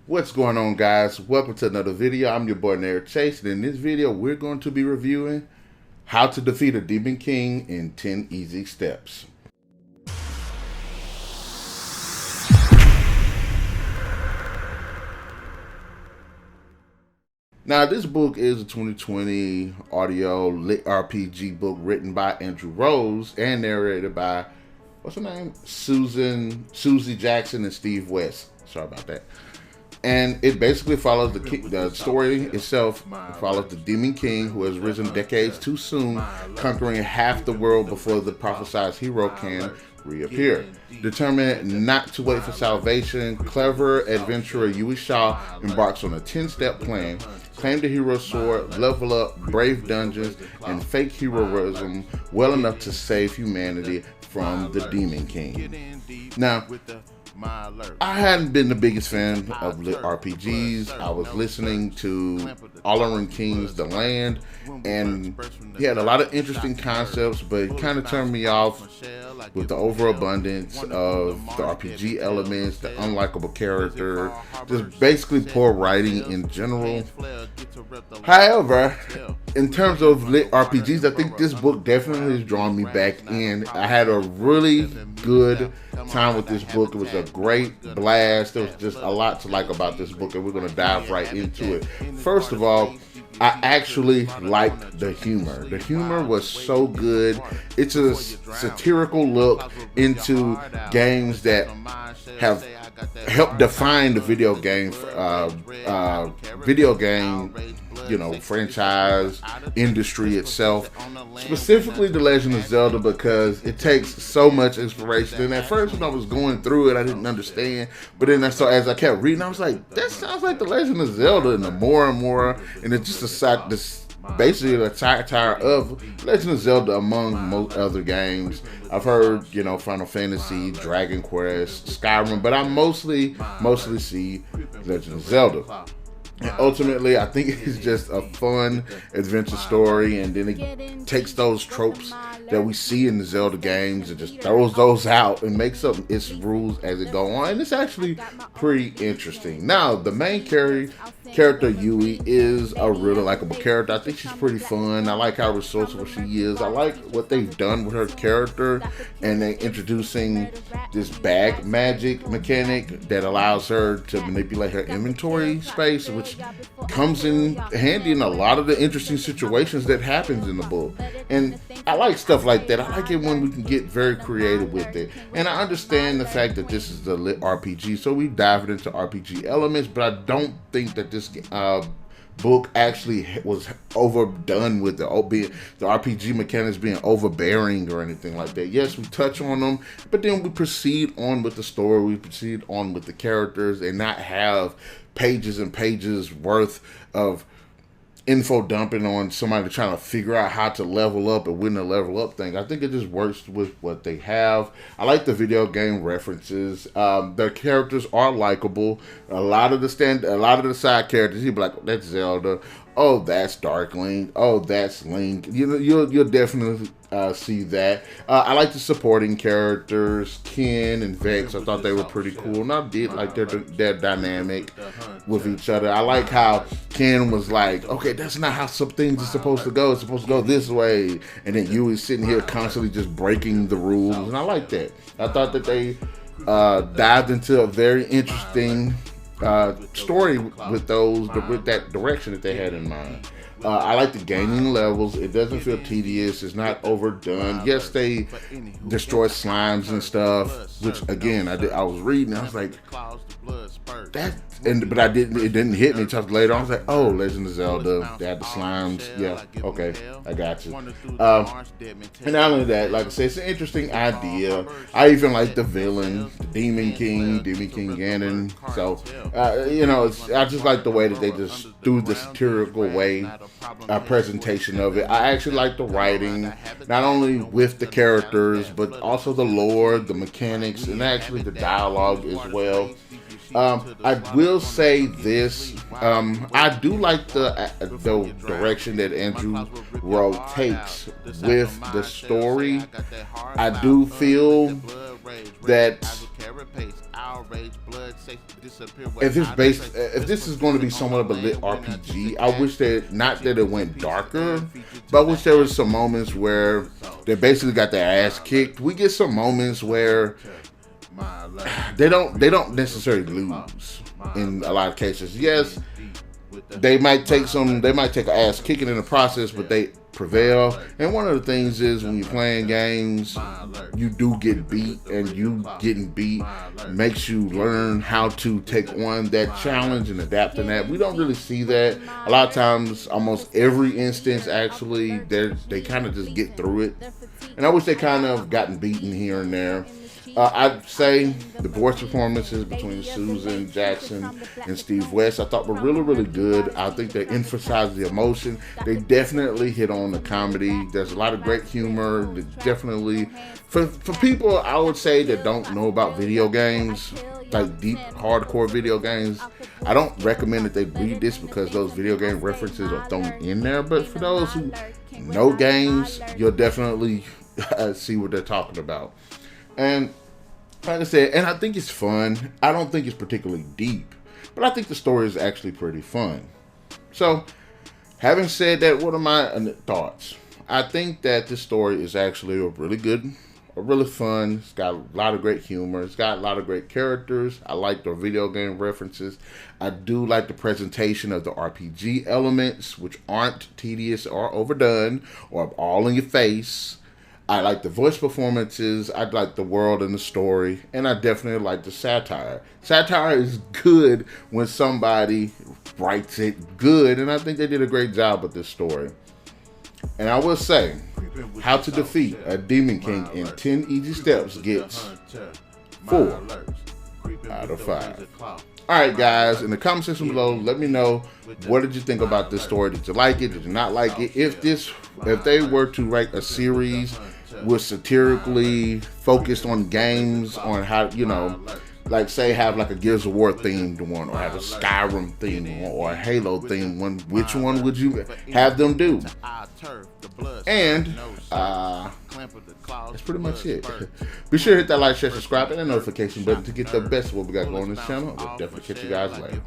What's going on, guys? Welcome to another video. I'm your boy NarikChase, and in this video we're going to be reviewing how to defeat a demon king in 10 easy steps. Now, this book is a 2020 audio lit RPG book written by Andrew Rose and narrated by, what's her name? Susie Jackson and Steve West. Sorry about that. And it basically follows the story itself. It follows the demon king who has risen decades too soon, conquering half the world before the prophesied hero can reappear. Determined not to wait for salvation, clever adventurer Yui Shaw embarks on a 10-step plan: claim the hero sword, level up, brave dungeons, and fake heroism well enough to save humanity from the demon king. Now, I hadn't been the biggest fan of lit RPGs. I was listening to All King's The Land, and he had a lot of interesting concepts, but it kind of turned me off with the overabundance of the RPG elements, the unlikable character, just basically poor writing in general. However, in terms of lit RPGs, I think this book definitely has drawn me back in. I had a really good time with this book. It was a great blast. There was just a lot to like about this book, and we're going to dive right into it. First of all, I actually liked the humor. The humor was so good. It's a satirical look into games that have helped define the video game franchise industry itself, specifically The Legend of Zelda, because it takes so much inspiration. And at first, when I was going through it, I didn't understand, but then as I kept reading, I was like, that sounds like The Legend of Zelda. And the more and more, and it's just basically a satire of Legend of Zelda among most other games. I've heard, Final Fantasy, Dragon Quest, Skyrim, but I mostly see Legend of Zelda. And ultimately, I think it's just a fun adventure story, and then it takes those tropes that we see in the Zelda games and just throws those out and makes up its rules as it go on. And it's actually pretty interesting. Now, the main character Yui is a really likable character. I think she's pretty fun. I like how resourceful she is. I like what they've done with her character, and they're introducing this bag magic mechanic that allows her to manipulate her inventory space, which comes in handy in a lot of the interesting situations that happens in the book. And I like stuff like that. I like it when we can get very creative with it. And I understand the fact that this is a lit RPG, so we dive into RPG elements, but I don't think that this book actually was overdone with the RPG mechanics being overbearing or anything like that. Yes, we touch on them, but then we proceed on with the story, we proceed on with the characters, and not have pages and pages worth of info dumping on somebody trying to figure out how to level up and win the level up thing. I think it just works with what they have. I like the video game references. Their characters are likable. A lot of the side characters, you'd be like, that's Zelda. Oh, that's Darkling. Oh, that's Link. You'll definitely see that. I like the supporting characters, Ken and Vex. I thought they were pretty cool, and I did like their dynamic with each other. I like how Ken was like, okay, that's not how some things are supposed to go. It's supposed to go this way. And then Yui's sitting here constantly just breaking the rules, and I like that. I thought that they dived into a very interesting story with that direction that they had in mind. I like the gaining levels. It doesn't feel tedious. It's not overdone. Yes, they destroy slimes and stuff, which again, I was reading, I was like, but it didn't hit me until later on. I was like, oh, Legend of Zelda, they had the slimes. Yeah, okay, I got you. And not only that, like I said, it's an interesting idea. I even like the villain, the Demon King Ganon. So, I just like the way that they just do the satirical way presentation of it. I actually like the writing, not only with the characters, but also the lore, the mechanics, and actually the dialogue as well. I will say this, I do like the direction that Andrew Rose takes with the story. I do feel that if this is going to be somewhat of a lit RPG, I wish that, not that it went darker, but I wish there was some moments where they basically got their ass kicked. We get some moments where they don't necessarily lose in a lot of cases. Yes, they might take an ass kicking in the process, but they prevail. And one of the things is, when you're playing games, you do get beat, and you getting beat makes you learn how to take on that challenge and adapt to that. We don't really see that a lot of times. Almost every instance, actually, they kind of just get through it, and I wish they kind of gotten beaten here and there. I'd say the voice performances between Susan Jackson and Steve West, I thought were really, really good. I think they emphasized the emotion. They definitely hit on the comedy. There's a lot of great humor. Definitely, for people, I would say, that don't know about video games, like deep, hardcore video games, I don't recommend that they read this because those video game references are thrown in there. But for those who know games, you'll definitely see what they're talking about. And like I said, and I think it's fun. I don't think it's particularly deep, but I think the story is actually pretty fun. So, having said that, what are my thoughts? I think that this story is actually really fun. It's got a lot of great humor. It's got a lot of great characters. I like the video game references. I do like the presentation of the RPG elements, which aren't tedious or overdone or all in your face. I like the voice performances. I like the world and the story. And I definitely like the satire. Satire is good when somebody writes it good. And I think they did a great job with this story. And I will say, How to Defeat a Demon King in 10 Easy Steps gets 4 out of 5. Alright guys, in the comment section below, let me know, what did you think about this story? Did you like it? Did you not like it? If they were to write a series with satirically focused on games, on how, like say have like a Gears of War themed one, or have a Skyrim themed one, or a Halo themed one, which one would you have them do? And that's pretty much it. Be sure to hit that like, share, subscribe, and the notification button to get the best of what we got going on this channel. We'll definitely catch you guys later.